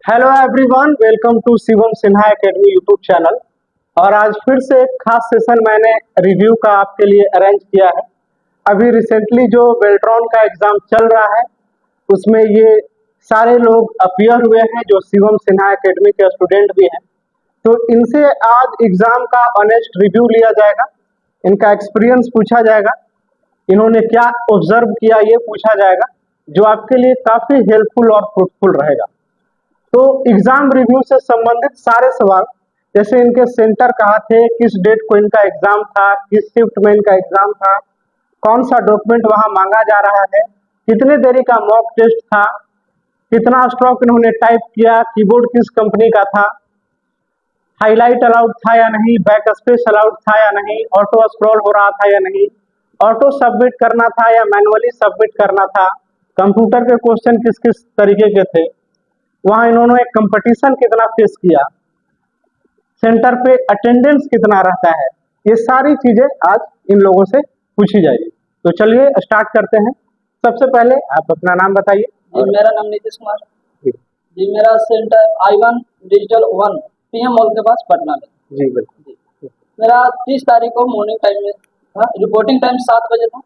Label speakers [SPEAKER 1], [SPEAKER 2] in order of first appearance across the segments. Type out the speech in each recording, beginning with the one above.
[SPEAKER 1] Hello everyone, welcome to Shivam Sinha academy YouTube channel. और आज फिर से एक खास सेशन मैंने रिव्यू का आपके लिए अरेंज किया है। अभी रिसेंटली जो बेल्ट्रॉन का एग्जाम चल रहा है उसमें ये सारे लोग अपीयर हुए हैं जो शिवम सिन्हा एकेडमी के स्टूडेंट भी हैं। तो इनसे आज एग्जाम का ऑनेस्ट रिव्यू लिया जाएगा, इनका एक्सपीरियंस पूछा जाएगा, इन्होंने क्या ऑब्जर्व किया ये पूछा जाएगा, जो आपके लिए काफ़ी हेल्पफुल और फ्रूटफुल रहेगा। तो एग्जाम रिव्यू से संबंधित सारे सवाल, जैसे इनके सेंटर कहाँ थे, किस डेट को इनका एग्जाम था, किस शिफ्ट में इनका एग्जाम था, कौन सा डॉक्यूमेंट वहां मांगा जा रहा है, कितने देरी का मॉक टेस्ट था, कितना स्ट्रोक इन्होंने टाइप किया, कीबोर्ड किस कंपनी का था, हाईलाइट अलाउड था या नहीं, बैक स्पेस अलाउड था या नहीं, ऑटो स्क्रॉल हो रहा था या नहीं, ऑटो सबमिट करना था या मैनुअली सबमिट करना था, कंप्यूटर के क्वेश्चन किस किस तरीके के थे, वहां इन्होंने कंपटीशन कितना फेस किया, सेंटर पे अटेंडेंस कितना रहता है, ये सारी चीजें आज इन लोगों से पूछी जाएगी। तो चलिए स्टार्ट करते हैं। सबसे पहले आप अपना नाम बताइए।
[SPEAKER 2] जी, मेरा नाम नीतीश कुमार। जी, मेरा centre I1 digital 1 PM mall के पास पटना में।
[SPEAKER 1] जी बिल्कुल।
[SPEAKER 2] जी, मेरा 30 तारीख को मॉर्निंग टाइम में था। रिपोर्टिंग टाइम 7 बजे था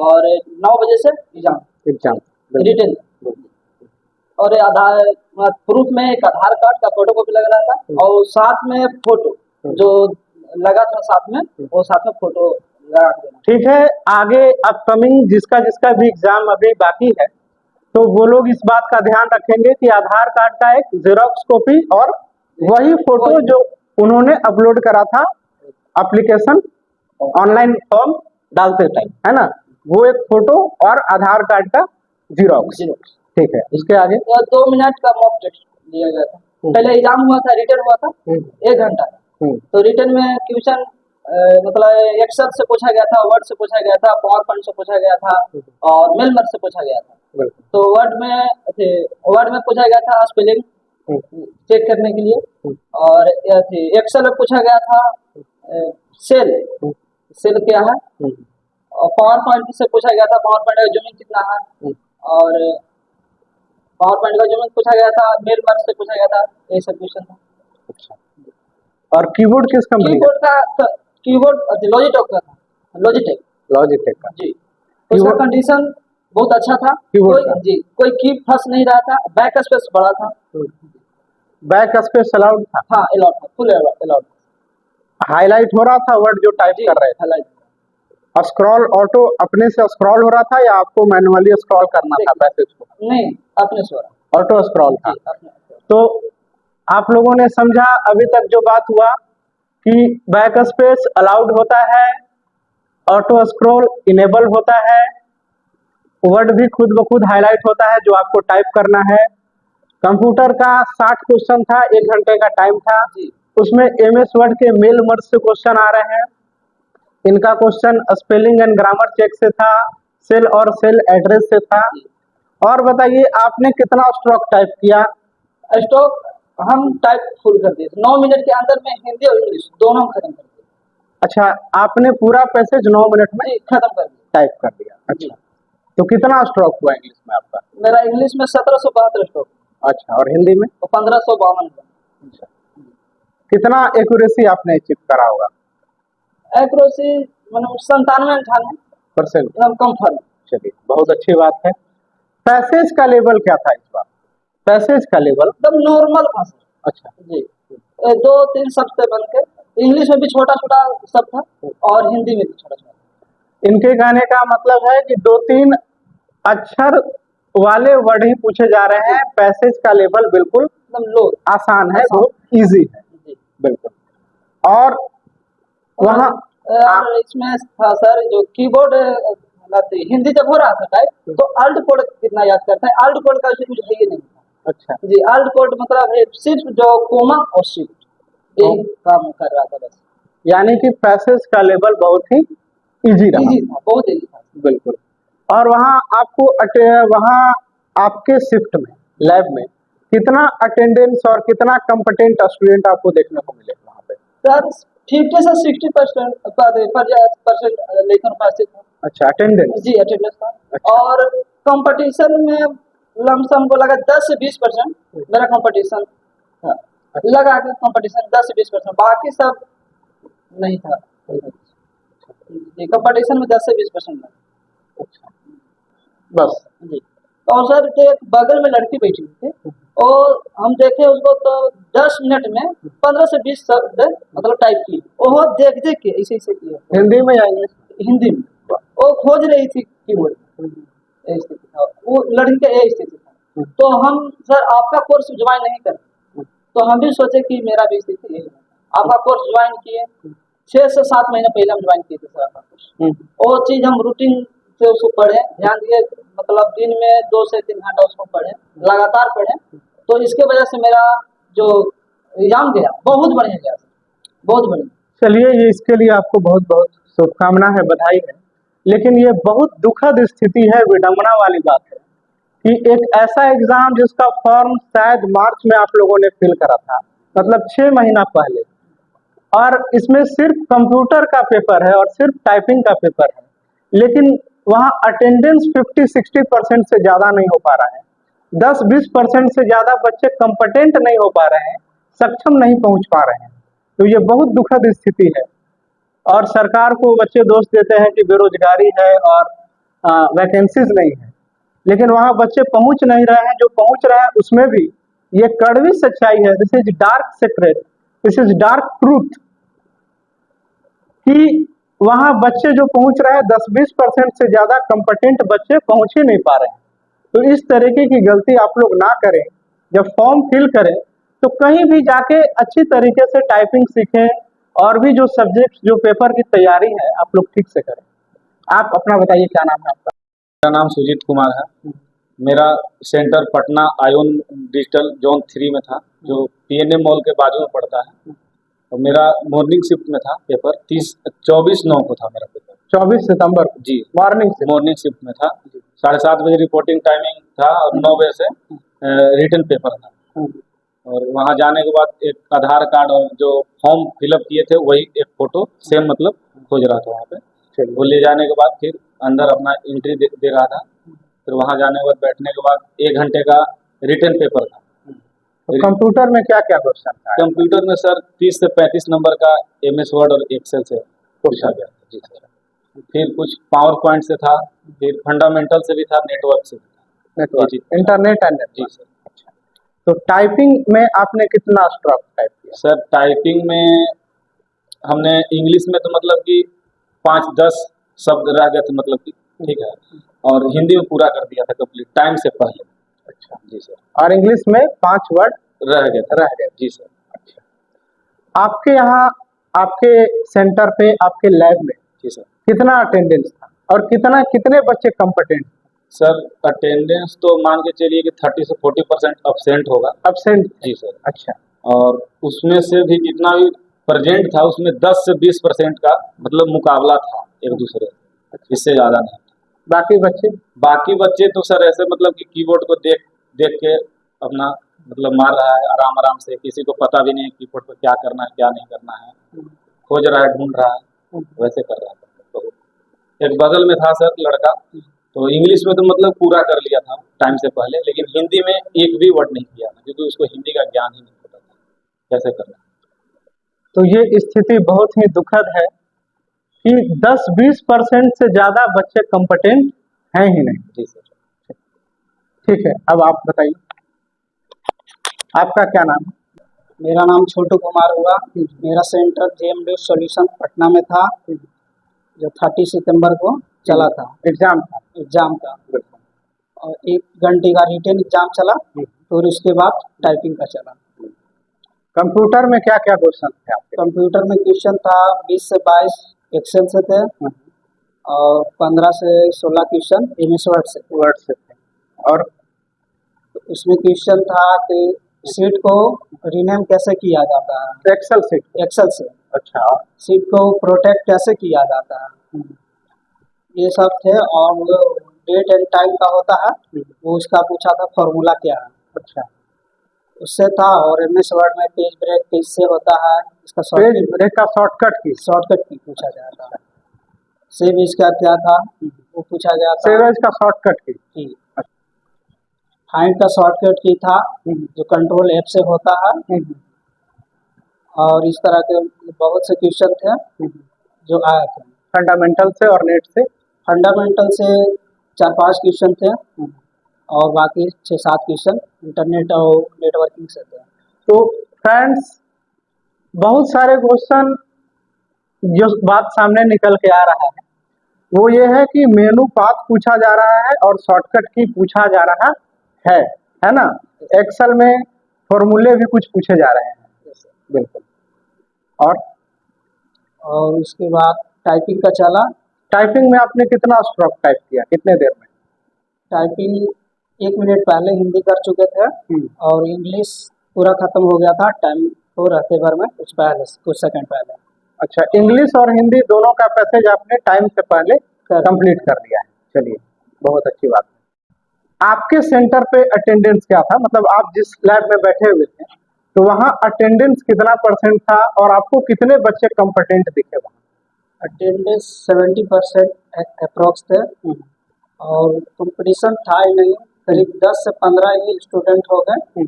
[SPEAKER 2] और 9 बजे से एग्जाम रिटन। और ये आधार प्रूफ में एक आधार कार्ड का फोटो कॉपी लग रहा था और साथ में फोटो जो लगा था साथ में, वो साथ में फोटो लगा देना।
[SPEAKER 1] ठीक है, आगे अपकमिंग जिसका जिसका भी एग्जाम अभी बाकी है तो वो लोग इस बात का ध्यान रखेंगे कि आधार कार्ड का एक जेरोक्स कॉपी और वही फोटो जो उन्होंने अपलोड करा था एप्लीकेशन ऑनलाइन फॉर्म डालते टाइम, है ना, वो एक फोटो और आधार कार्ड का जीरोक्स। ठीक है, उसके आगे
[SPEAKER 2] 2 मिनट का मॉक टेस्ट लिया गया था। पहले एग्जाम हुआ था, रिटन हुआ था 1 घंटा का। तो रिटन में क्वेश्चन मतलब एक्सेल से पूछा गया था, वर्ड से पूछा गया था, पावर पॉइंट से पूछा गया था और मेल मर्ज से पूछा गया था। तो वर्ड में पूछा गया था स्पेलिंग चेक करने के लिए, और एक्सेल में पूछा गया था सेल क्या है, और पावर पॉइंट से पूछा गया था पावर पॉइंट का जूमिंग कितना है, और पावर पॉइंट का जूमिंग पूछा गया था, मेल मर्ज से पूछा गया था, ये सब क्वेश्चन था।
[SPEAKER 1] अच्छा, और कीबोर्ड किस कंपनी का?
[SPEAKER 2] कीबोर्ड लॉजिटेक का। जी, उसका कंडीशन बहुत अच्छा था। कोई की फंस नहीं रहा था, बैक स्पेस बड़ा था,
[SPEAKER 1] बैक स्पेस अलाउड था।
[SPEAKER 2] हाँ, अलाउड था, फुल अलाउड।
[SPEAKER 1] हाईलाइट हो रहा था वर्ड जो टाइप कर रहे थे? स्क्रॉल ऑटो अपने से स्क्रॉल हो रहा था या आपको मैनुअली स्क्रॉल करना था पैसेज को?
[SPEAKER 2] नहीं, अपने से हो रहा,
[SPEAKER 1] ऑटो स्क्रॉल था। तो आप लोगों ने समझा अभी तक जो बात हुआ कि बैक स्पेस अलाउड होता है, ऑटो स्क्रॉल इनेबल होता है, वर्ड भी खुद ब खुद हाईलाइट होता है जो आपको टाइप करना है। कंप्यूटर का 60 क्वेश्चन था, 1 घंटे का टाइम था, उसमें MS वर्ड के मेल मर्ज से क्वेश्चन आ रहे हैं। इनका question spelling and grammar check से था, सेल और सेल एड्रेस से था। और बताइए आपने कितना स्ट्रोक टाइप किया?
[SPEAKER 2] स्ट्रोक हम टाइप फुल कर दिए 9 मिनट के अंदर में, हिंदी और इंग्लिश दोनों खत्म कर दिए।
[SPEAKER 1] अच्छा, आपने पूरा पैसेज 9 मिनट में
[SPEAKER 2] खत्म कर दिया,
[SPEAKER 1] टाइप कर दिया। अच्छा, तो कितना स्ट्रोक हुआ इंग्लिश में आपका?
[SPEAKER 2] मेरा इंग्लिश में 1772 स्ट्रोक।
[SPEAKER 1] अच्छा, और हिंदी में?
[SPEAKER 2] 1552।
[SPEAKER 1] अच्छा, कितना एक्यूरेसी आपने अचीव करा होगा?
[SPEAKER 2] एक्यूरेसी मतलब 97-98% एकदम कंफर्म।
[SPEAKER 1] चलिए, बहुत अच्छी बात है। पैसेज का लेवल क्या था इस बार? पैसेज का लेवल
[SPEAKER 2] एकदम नॉर्मल था सर।
[SPEAKER 1] अच्छा
[SPEAKER 2] जी, 2-3 शब्द से बन के, इंग्लिश में भी छोटा छोटा शब्द था और हिंदी में भी छोटा छोटा।
[SPEAKER 1] इनके कहने का मतलब है कि 2-3 अक्षर वाले वर्ड ही पूछे जा रहे हैं। पैसेज का लेवल बिल्कुल
[SPEAKER 2] एकदम लो,
[SPEAKER 1] आसान है, बहुत इजी है। बिल्कुल। और वहाँ
[SPEAKER 2] इसमें था सर जो कीबोर्ड हिंदी जब हो रहा था टाइप, तो अल्ट कोड कितना याद करता है, अल्ट कोड का कुछ है ही नहीं।
[SPEAKER 1] अच्छा
[SPEAKER 2] जी, अल्ट कोड मतलब सिर्फ जो कोमा और शिफ्ट यही काम कर रहा था बस।
[SPEAKER 1] यानी कि पैसेज का लेवल बहुत ही इजी रहा।
[SPEAKER 2] बहुत इजी था।
[SPEAKER 1] बिल्कुल। और वहाँ आपको वहाँ आपके शिफ्ट में लैब में कितना अटेंडेंस और कितना कॉम्पिटेंट स्टूडेंट आपको देखने को मिले वहाँ पे?
[SPEAKER 2] सर 50 से 60% लेकर उपस्थित था।
[SPEAKER 1] अच्छा, अटेंडेंस?
[SPEAKER 2] जी, अटेंडेंस था।
[SPEAKER 1] अच्छा।
[SPEAKER 2] और कंपटीशन में लमसम को लगा 10 से 20% मेरा कंपटीशन था, लगा के कंपटीशन 10 से 20%, बाकी सब नहीं था। कंपटीशन में 10 से 20% था
[SPEAKER 1] बस।
[SPEAKER 2] जी। और सर एक बगल में लड़की बैठी हुई थी और हम देखे उसको तो 10 मिनट में 15 से 20 शब्द मतलब टाइप की, वो देख देख के इसे इसे किया।
[SPEAKER 1] हिंदी में या इंग्लिश?
[SPEAKER 2] हिंदी में। वो खोज रही थी कीबोर्ड, ये स्थिति था, वो लड़की का ये स्थिति था। तो हम सर आपका कोर्स ज्वाइन नहीं करते, तो हम भी सोचे कि मेरा भी स्थिति यही है। आपका कोर्स ज्वाइन किए, 6 से 7 महीने पहले हम ज्वाइन किए थे सर आपका कोर्स। वो चीज़ हम रूटीन से उसको पढ़े, ध्यान दिए, मतलब दिन में 2 से 3 घंटा उसको पढ़े, लगातार पढ़े, तो इसके वजह से मेरा जो एग्जाम गया बहुत बढ़िया गया, बहुत बढ़िया।
[SPEAKER 1] चलिए, ये इसके लिए आपको बहुत बहुत शुभकामना है, बधाई है। लेकिन ये बहुत दुखद स्थिति है, विडंबना वाली बात है कि एक ऐसा एग्जाम जिसका फॉर्म शायद मार्च में आप लोगों ने फिल करा था, मतलब 6 महीना पहले, और इसमें सिर्फ कंप्यूटर का पेपर है और सिर्फ टाइपिंग का पेपर है, लेकिन वहाँ अटेंडेंस 50-60% से ज़्यादा नहीं हो पा रहा है। 10-20% से ज़्यादा बच्चे कंपटेंट नहीं हो पा रहे हैं, सक्षम नहीं पहुँच पा रहे हैं। तो ये बहुत दुखद स्थिति है और सरकार को बच्चे दोष देते हैं कि बेरोजगारी है और वैकेंसीज नहीं है, लेकिन वहाँ बच्चे पहुँच नहीं रहे हैं। जो पहुँच रहे हैं उसमें भी ये कड़वी सच्चाई है, this is dark secret, this is dark truth, कि वहाँ बच्चे जो पहुँच रहे हैं 10-20% से ज़्यादा कंपटेंट बच्चे पहुँच ही नहीं पा रहे हैं। तो इस तरीके की गलती आप लोग ना करें। जब फॉर्म फिल करें तो कहीं भी जाके अच्छी तरीके से टाइपिंग सीखें और भी जो सब्जेक्ट जो पेपर की तैयारी है आप लोग ठीक से करें। आप अपना बताइए, क्या नाम है आपका?
[SPEAKER 3] मेरा नाम सुजीत कुमार है। मेरा centre Patna ion digital zone 3 में था, जो पीएनए मॉल के बाजू में पड़ता है। और मेरा मॉर्निंग शिफ्ट में था पेपर, 24/9 को था मेरा पेपर।
[SPEAKER 1] 24 सितंबर को?
[SPEAKER 3] जी,
[SPEAKER 1] मॉर्निंग
[SPEAKER 3] शिफ्ट में था। 7:30 बजे रिपोर्टिंग टाइमिंग था और 9 बजे से रिटन पेपर था। और वहाँ जाने के बाद एक आधार कार्ड और जो फॉर्म फिलअप किए थे वही एक फोटो सेम मतलब खोज रहा था वहाँ पे। वो ले जाने के बाद फिर अंदर अपना एंट्री दे रहा था। फिर वहाँ जाने के बाद बैठने के बाद 1 घंटे का रिटन पेपर था।
[SPEAKER 1] तो कंप्यूटर में क्या क्या क्वेश्चन था?
[SPEAKER 3] कंप्यूटर में सर 30 से 35 नंबर का MS वर्ड और एक्सेल से पूछा गया था। जी सर। फिर कुछ पावर पॉइंट से था, फिर फंडामेंटल से भी था, नेटवर्क से भी था।
[SPEAKER 1] Network, internet and network.
[SPEAKER 3] जी सर।
[SPEAKER 1] तो टाइपिंग में आपने कितना स्ट्रोक टाइप किया?
[SPEAKER 3] सर टाइपिंग में हमने इंग्लिश में तो मतलब कि 5-10 शब्द रह गए थे, मतलब कि ठीक है, और हिंदी में पूरा कर दिया था कंप्लीट टाइम से पहले।
[SPEAKER 1] अच्छा
[SPEAKER 3] जी सर।
[SPEAKER 1] और इंग्लिश में 5 वर्ड
[SPEAKER 3] रह गए। जी सर।
[SPEAKER 1] अच्छा, आपके यहाँ आपके सेंटर पे आपके लैब में
[SPEAKER 3] जी सर
[SPEAKER 1] कितना अटेंडेंस था और कितने बच्चे कंपटेंट?
[SPEAKER 3] सर अटेंडेंस तो मान के चलिए कि 30 से 40% अब्सेंट होगा।
[SPEAKER 1] अब्सेंट?
[SPEAKER 3] जी सर।
[SPEAKER 1] अच्छा,
[SPEAKER 3] और उसमें से भी जितना भी प्रेजेंट था उसमें 10 से 20% का मतलब मुकाबला था एक दूसरे, इससे ज़्यादा नहीं।
[SPEAKER 1] बाकी बच्चे
[SPEAKER 3] तो सर ऐसे मतलब कि कीबोर्ड को देख देख के अपना मतलब मार रहा है आराम से, किसी को पता भी नहीं है कीबोर्ड पर क्या करना है क्या नहीं करना है, खोज रहा है ढूंढ रहा है, वैसे कर रहा था। तो एक बगल में था सर लड़का, तो इंग्लिश में तो मतलब पूरा कर लिया था टाइम से पहले, लेकिन हिंदी में एक भी वर्ड नहीं किया था क्योंकि उसको हिंदी का ज्ञान ही नहीं पता था कैसे करना।
[SPEAKER 1] तो ये स्थिति बहुत ही दुखद है कि 10-20% से ज़्यादा बच्चे कंपटेंट हैं ही नहीं।
[SPEAKER 3] जी सर।
[SPEAKER 1] ठीक है, अब आप बताइए, आपका क्या नाम है?
[SPEAKER 2] मेरा नाम छोटू कुमार हुआ। मेरा सेंटर JMD सॉल्यूशन पटना में था, जो 30 सितंबर को चला था।
[SPEAKER 1] एग्जाम
[SPEAKER 2] का और 1 घंटे का रिटन एग्जाम चला, फिर उसके बाद टाइपिंग का चला।
[SPEAKER 1] कंप्यूटर में क्या क्या क्वेश्चन थे आपके?
[SPEAKER 2] कंप्यूटर में क्वेश्चन था 20 से 22 एक्सेल से थे और 15 से 16 क्वेश्चन MS वर्ड से थे।
[SPEAKER 1] और
[SPEAKER 2] उसमें क्वेश्चन था कि शीट को रीनेम कैसे किया जाता है, एक्सेल से।
[SPEAKER 1] अच्छा,
[SPEAKER 2] शीट को प्रोटेक्ट कैसे किया जाता है, ये सब थे। और डेट एंड टाइम का होता है, वो उसका पूछा था फॉर्मूला क्या है।
[SPEAKER 1] अच्छा,
[SPEAKER 2] उससे था। और MS वर्ड में पेज ब्रेक किससे होता है, इसका
[SPEAKER 1] पेज ब्रेक का शॉर्टकट की
[SPEAKER 2] पूछा गया था। सेव इसका क्या था वो पूछा गया था।
[SPEAKER 1] सेव एज का शॉर्टकट की।
[SPEAKER 2] फाइंड का शॉर्टकट की था जो कंट्रोल ऐप से होता है, और इस तरह के बहुत से क्वेश्चन थे जो आए थे।
[SPEAKER 1] फंडामेंटल से और नेट से?
[SPEAKER 2] फंडामेंटल से 4-5 क्वेश्चन थे और बाकी 6-7 क्वेश्चन इंटरनेट और नेटवर्किंग से थे।
[SPEAKER 1] तो फ्रेंड्स, बहुत सारे क्वेश्चन जो बात सामने निकल के आ रहा है वो ये है कि मेनू पाथ पूछा जा रहा है और शॉर्टकट की पूछा जा रहा है ना। एक्सेल में फॉर्मूले भी कुछ पूछे जा रहे हैं। बिल्कुल। और
[SPEAKER 2] उसके बाद टाइपिंग का चला।
[SPEAKER 1] टाइपिंग में आपने कितना स्ट्रोक टाइप किया, कितने देर में?
[SPEAKER 2] टाइपिंग 1 मिनट पहले हिंदी कर चुके थे और इंग्लिश पूरा खत्म हो गया था टाइम तो रहते भर में कुछ सेकंड पहले।
[SPEAKER 1] अच्छा, इंग्लिश और हिंदी दोनों का पैसेज आपने टाइम से पहले कंप्लीट कर दिया है। चलिए, बहुत अच्छी बात है। आपके सेंटर पे अटेंडेंस क्या था, मतलब आप जिस लैब में बैठे हुए थे तो वहाँ अटेंडेंस कितना % था और आपको कितने बच्चे कॉम्पिटेंट दिखे वहाँ?
[SPEAKER 2] अटेंडेंस 70% अप्रॉक्स थे और कंपटीशन था ही नहीं, करीब 10 से 15 ही स्टूडेंट हो गए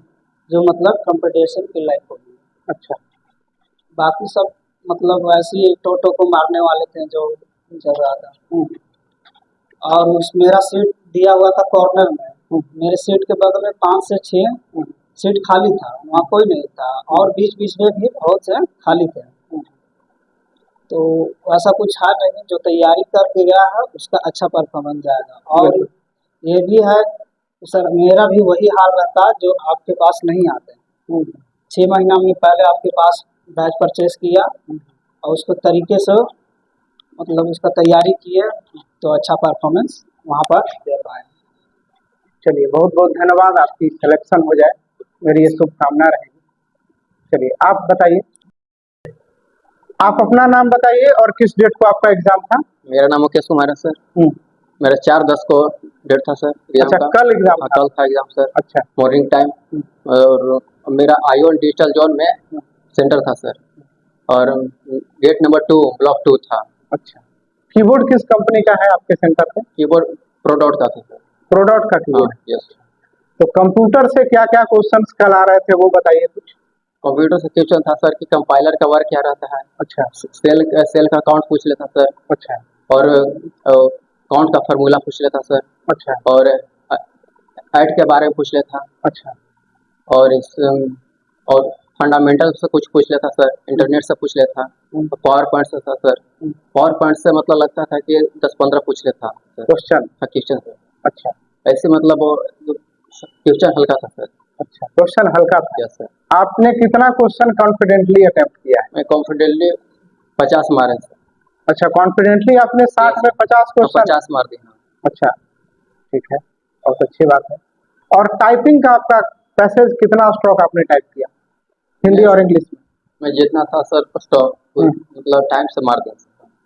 [SPEAKER 2] जो मतलब कंपटीशन के लायक हो गए।
[SPEAKER 1] अच्छा,
[SPEAKER 2] बाकी सब मतलब वैसे ही टोटो को मारने वाले थे जो चल रहा था। और मेरा सीट दिया हुआ था कॉर्नर में, मेरे सीट के बगल में 5 से 6 सीट खाली था, वहाँ कोई नहीं था और बीच बीच में भी बहुत से खाली थे। तो ऐसा कुछ है नहीं, जो तैयारी करके गया है उसका अच्छा परफॉर्मेंस जाएगा। और ये भी है सर, मेरा भी वही हाल रहता है जो आपके पास नहीं आते। 6 महीना में पहले आपके पास बैच परचेस किया और उसको तरीके से मतलब उसका तैयारी किए तो अच्छा परफॉर्मेंस वहाँ पर दे पाए।
[SPEAKER 1] चलिए, बहुत बहुत धन्यवाद। आपकी सिलेक्शन हो जाए, मेरी ये शुभकामना रहेगी। चलिए, आप बताइए, आप अपना नाम बताइए और किस डेट को आपका एग्जाम था?
[SPEAKER 4] मेरा नाम मुकेश कुमार है सर। मेरा 4/10 को डेट था सर एग्जाम
[SPEAKER 1] अच्छा,
[SPEAKER 4] का।
[SPEAKER 1] कल एग्जाम था?
[SPEAKER 4] कल था एग्जाम सर।
[SPEAKER 1] अच्छा,
[SPEAKER 4] मॉर्निंग टाइम। और मेरा आईओन डिजिटल जोन में सेंटर था सर और गेट नंबर 2 ब्लॉक 2 था।
[SPEAKER 1] अच्छा, कीबोर्ड किस कंपनी का है आपके सेंटर पे?
[SPEAKER 4] कीबोर्ड प्रोडॉट का था सर।
[SPEAKER 1] प्रोडॉट का कीबोर्ड?
[SPEAKER 4] यस।
[SPEAKER 1] तो कंप्यूटर से क्या क्या क्वेश्चंस कल आ रहे थे वो बताइए कुछ।
[SPEAKER 4] कंप्यूटर से क्वेश्चन था सर कि कंपाइलर का वर्क क्या रहता है।
[SPEAKER 1] अच्छा,
[SPEAKER 4] सेल का काउंट पूछ लेता सर।
[SPEAKER 1] अच्छा,
[SPEAKER 4] और काउंट का फार्मूला पूछ लेता सर।
[SPEAKER 1] अच्छा,
[SPEAKER 4] और ऐड के बारे में पूछ लेता।
[SPEAKER 1] अच्छा,
[SPEAKER 4] और फंडामेंटल से कुछ पूछ लेता सर, इंटरनेट से पूछ लेता, पावर पॉइंट से था सर। पावर पॉइंट से मतलब लगता था कि 10-15 पूछ लेता
[SPEAKER 1] क्वेश्चन
[SPEAKER 4] से।
[SPEAKER 1] अच्छा,
[SPEAKER 4] ऐसे मतलब क्वेश्चन हल्का था सर।
[SPEAKER 1] अच्छा, क्वेश्चन हल्का था।
[SPEAKER 4] Yes sir.
[SPEAKER 1] आपने कितना क्वेश्चन कॉन्फिडेंटली अटेम्प्ट किया है?
[SPEAKER 4] मैं कॉन्फिडेंटली 50 मारे सर।
[SPEAKER 1] अच्छा, कॉन्फिडेंटली आपने 60 में 50 क्वेश्चन?
[SPEAKER 4] 50 मार दिया।
[SPEAKER 1] अच्छा, ठीक है, बहुत अच्छी बात है। और टाइपिंग का आपका पैसेज कितना स्ट्रोक आपने टाइप किया, हिंदी और इंग्लिश में?
[SPEAKER 4] मैं जितना था सर स्टॉक मतलब टाइम से मार दिया।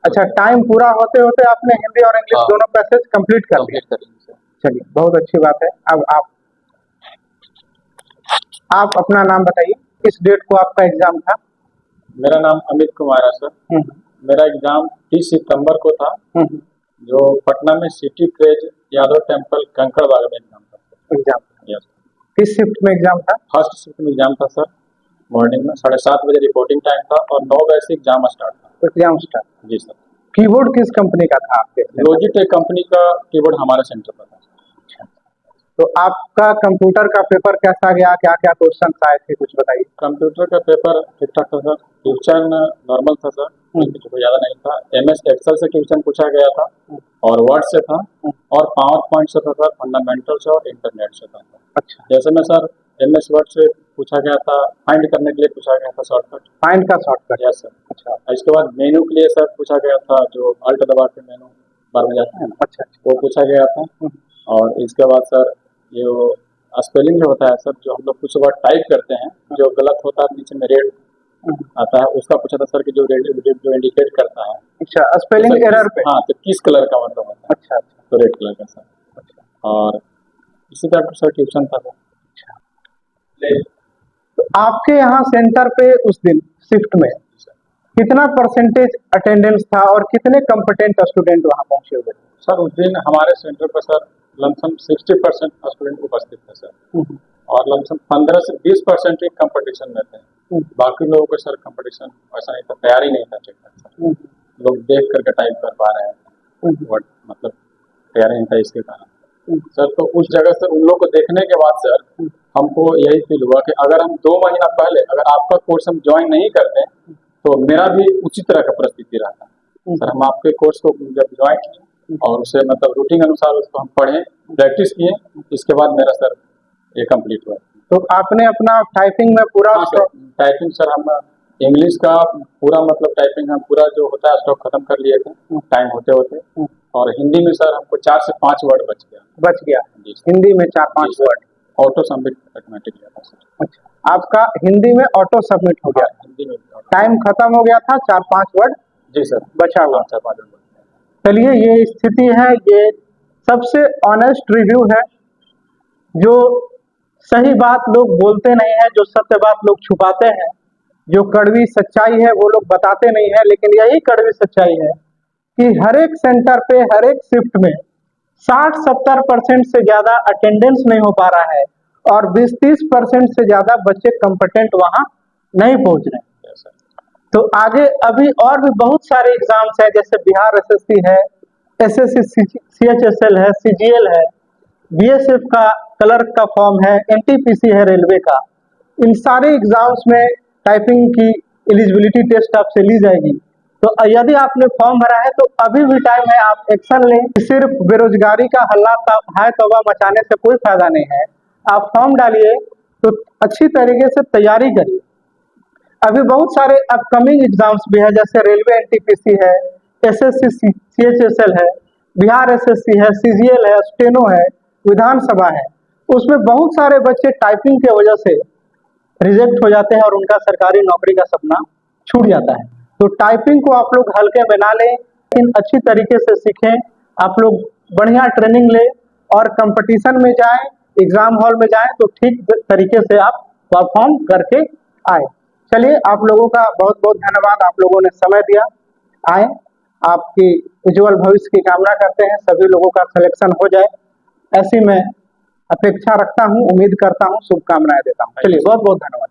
[SPEAKER 1] अच्छा, टाइम पूरा होते होते आपने हिंदी और इंग्लिश दोनों पैसेज कंप्लीट कर
[SPEAKER 4] लिया।
[SPEAKER 1] चलिए, बहुत अच्छी बात है। अब आप अपना नाम बताइए, किस डेट को आपका एग्जाम था?
[SPEAKER 3] मेरा नाम अमित कुमार है सर। मेरा एग्जाम 30 सितंबर को था, जो पटना में city craze Yadav temple Kankarbagh में एग्जाम था।
[SPEAKER 1] एग्जाम किस शिफ्ट में एग्जाम था?
[SPEAKER 3] फर्स्ट शिफ्ट में एग्जाम था सर। मॉर्निंग में 7:30 बजे रिपोर्टिंग टाइम था और 9 बजे से एग्जाम स्टार्ट था।
[SPEAKER 1] Exam start?
[SPEAKER 3] जी सर।
[SPEAKER 1] कीबोर्ड किस कंपनी का था आपके?
[SPEAKER 3] लॉजिटेक कंपनी का कीबोर्ड हमारे सेंटर पर था।
[SPEAKER 1] तो आपका कंप्यूटर का पेपर कैसा गया, क्या क्या क्वेश्चन आए थे, कुछ बताइए।
[SPEAKER 3] कंप्यूटर का पेपर ठीक ठाक था सर। क्वेश्चन नॉर्मल था सर, कुछ ज़्यादा नहीं था। MS एक्सेल से क्वेश्चन पूछा गया था और वर्ड से था और पावर पॉइंट से था सर, फंडामेंटल से और इंटरनेट से था। अच्छा, जैसे में सर MS वर्ड से पूछा गया था, फाइंड करने के लिए पूछा गया था शॉर्टकट।
[SPEAKER 1] फाइंड का शॉर्टकट?
[SPEAKER 3] Yes sir. अच्छा, इसके बाद मेनू के लिए सर पूछा गया था, जो अल्ट दबा के मेनू बार में जाता है ना। अच्छा, वो पूछा गया था। और इसके बाद सर ये स्पेलिंग जो होता है सर, जो हम लोग कुछ वर्ड टाइप करते हैं जो गलत होता है, नीचे में रेड आता है, उसका पूछा था सर कि जो इंडिकेट करता है। अच्छा, स्पेलिंग एरर पे? हाँ, तो किस कलर का मतलब होता है। अच्छा, तो रेड कलर का सर। अच्छा, और इसी तरह का सर ट्यूशन था। अच्छा,
[SPEAKER 1] तो आपके यहाँ सेंटर पे उस दिन शिफ्ट में कितना % अटेंडेंस था और कितने कॉम्पिटेंट स्टूडेंट वहाँ पहुँचे हुए थे?
[SPEAKER 3] सर उस दिन हमारे सेंटर पर सर लमसम 60% स्टूडेंट उपस्थित थे सर, और लमसम 15 से 20% ही कंपटीशन में थे। बाकी लोगों को सर कंपटीशन वैसा नहीं था, तैयारी नहीं था ठीक ठाक सर। लोग देख करके टाइप कर पा रहे हैं, बट मतलब तैयारी नहीं था इसके कारण सर। तो उस जगह से उन लोग को देखने के बाद सर हमको यही फील हुआ कि अगर हम 2 महीना पहले अगर आपका कोर्स हम ज्वाइन नहीं करते तो मेरा भी उसी तरह का परिस्थिति रहता सर। हम आपके कोर्स को जब ज्वाइन किए और उसे मतलब रूटीन अनुसार उसको हम पढ़े, प्रैक्टिस किए, इसके बाद मेरा सर ये कंप्लीट हुआ।
[SPEAKER 1] तो आपने अपना टाइपिंग में पूरा
[SPEAKER 3] टाइपिंग सर हम इंग्लिश का पूरा मतलब टाइपिंग हम पूरा जो होता है स्टॉक खत्म कर लिए थे टाइम होते होते, और हिंदी में सर हमको 4 से 5 वर्ड बच गया जी सर।
[SPEAKER 1] हिंदी में 4-5 वर्ड
[SPEAKER 3] ऑटो सबमिट ऑटोमेटिक गया था सर।
[SPEAKER 1] अच्छा, आपका हिंदी में ऑटो सबमिट हो गया,
[SPEAKER 3] हिंदी में
[SPEAKER 1] टाइम खत्म हो गया था, 4-5 वर्ड
[SPEAKER 3] जी सर
[SPEAKER 1] बचा हुआ।
[SPEAKER 3] 4-5 वर्ड।
[SPEAKER 1] चलिए, ये स्थिति है, ये सबसे ऑनेस्ट रिव्यू है। जो सही बात लोग बोलते नहीं है, जो सत्य बात लोग छुपाते हैं, जो कड़वी सच्चाई है वो लोग बताते नहीं है, लेकिन यही कड़वी सच्चाई है कि हर एक सेंटर पे हर एक शिफ्ट में 60-70% से ज्यादा अटेंडेंस नहीं हो पा रहा है और 20-30% से ज्यादा बच्चे कंपिटेंट वहां नहीं पहुंच रहे हैं। तो आगे अभी और भी बहुत सारे एग्जाम्स है, जैसे बिहार एसएससी है, एसएससी सीएचएसएल है, सीजीएल है, बीएसएफ का क्लर्क का फॉर्म है, एनटीपीसी है रेलवे का। इन सारे एग्जाम्स में टाइपिंग की एलिजिबिलिटी टेस्ट आपसे ली जाएगी। तो यदि आपने फॉर्म भरा है तो अभी भी टाइम है, आप एक्शन लें। सिर्फ बेरोजगारी का हल्ला है तौबा मचाने से कोई फायदा नहीं है। आप फॉर्म डालिए तो अच्छी तरीके से तैयारी करिए। अभी बहुत सारे अपकमिंग एग्जाम्स भी है, जैसे रेलवे एनटीपीसी है, एसएससी सीएचएसएल है, बिहार एसएससी है, सीजीएल है, स्टेनो है, विधानसभा है। उसमें बहुत सारे बच्चे टाइपिंग के वजह से रिजेक्ट हो जाते हैं और उनका सरकारी नौकरी का सपना छूट जाता है। तो टाइपिंग को आप लोग हल्के में ना लें, इन अच्छी तरीके से सीखें। आप लोग बढ़िया ट्रेनिंग लें और कंपटीशन में जाएं, एग्जाम हॉल में जाएं तो ठीक तरीके से आप परफॉर्म करके आए। चलिए, आप लोगों का बहुत बहुत धन्यवाद, आप लोगों ने समय दिया, आए। आपकी उज्जवल भविष्य की कामना करते हैं, सभी लोगों का सिलेक्शन हो जाए ऐसी मैं अपेक्षा रखता हूं, उम्मीद करता हूं, शुभकामनाएं देता हूं। चलिए, बहुत बहुत धन्यवाद।